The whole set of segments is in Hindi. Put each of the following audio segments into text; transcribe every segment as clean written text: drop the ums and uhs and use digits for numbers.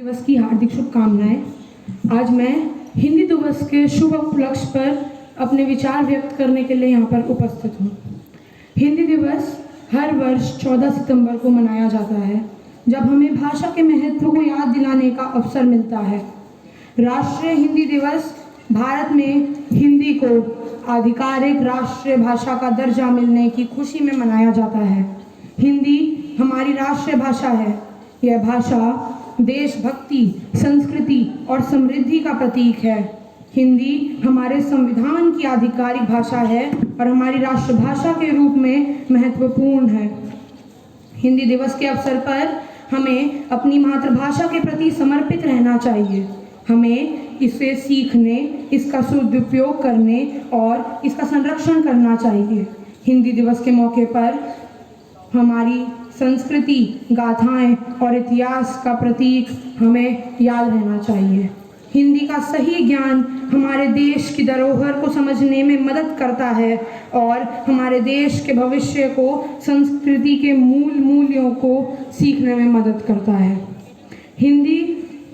दिवस की हार्दिक शुभकामनाएं। आज मैं हिंदी दिवस के शुभ उपलक्ष्य पर अपने विचार व्यक्त करने के लिए यहाँ पर उपस्थित हूँ। हिंदी दिवस हर वर्ष 14 सितंबर को मनाया जाता है, जब हमें भाषा के महत्व को याद दिलाने का अवसर मिलता है। राष्ट्रीय हिंदी दिवस भारत में हिंदी को आधिकारिक राष्ट्रीय भाषा का दर्जा मिलने की खुशी में मनाया जाता है। हिंदी हमारी राष्ट्रीय भाषा है। यह भाषा देशभक्ति, संस्कृति और समृद्धि का प्रतीक है। हिंदी हमारे संविधान की आधिकारिक भाषा है और हमारी राष्ट्रभाषा के रूप में महत्वपूर्ण है। हिंदी दिवस के अवसर पर हमें अपनी मातृभाषा के प्रति समर्पित रहना चाहिए। हमें इसे सीखने, इसका सदुपयोग करने और इसका संरक्षण करना चाहिए। हिंदी दिवस के मौके पर हमारी संस्कृति, गाथाएं और इतिहास का प्रतीक हमें याद रहना चाहिए। हिंदी का सही ज्ञान हमारे देश की धरोहर को समझने में मदद करता है और हमारे देश के भविष्य को, संस्कृति के मूल्यों को सीखने में मदद करता है। हिंदी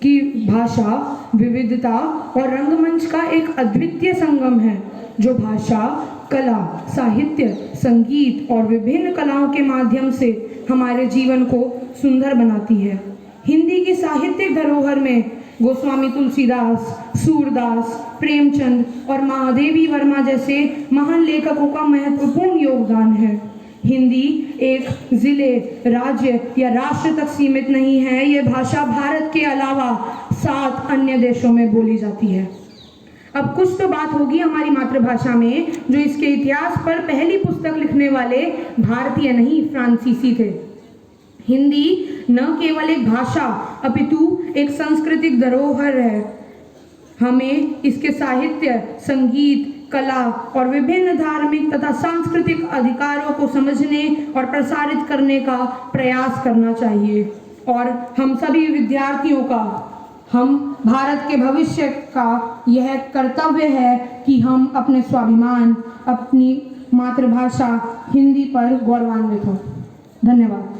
की भाषा विविधता और रंगमंच का एक अद्वितीय संगम है, जो भाषा, कला, साहित्य, संगीत और विभिन्न कलाओं के माध्यम से हमारे जीवन को सुंदर बनाती है। हिंदी की साहित्यिक धरोहर में गोस्वामी तुलसीदास, सूरदास, प्रेमचंद और महादेवी वर्मा जैसे महान लेखकों का महत्वपूर्ण योगदान है। हिंदी एक जिले, राज्य या राष्ट्र तक सीमित नहीं है। यह भाषा भारत के अलावा 7 अन्य देशों में बोली जाती है। अब कुछ तो बात होगी हमारी मातृभाषा में, जो इसके इतिहास पर पहली पुस्तक लिखने वाले भारतीय नहीं, फ्रांसीसी थे। हिंदी न केवल एक भाषा अपितु एक सांस्कृतिक धरोहर है। हमें इसके साहित्य, संगीत, कला और विभिन्न धार्मिक तथा सांस्कृतिक अधिकारों को समझने और प्रसारित करने का प्रयास करना चाहिए। और हम सभी विद्यार्थियों का, हम भारत के भविष्य का यह कर्तव्य है कि हम अपने स्वाभिमान, अपनी मातृभाषा हिंदी पर गौरवान्वित हों। धन्यवाद।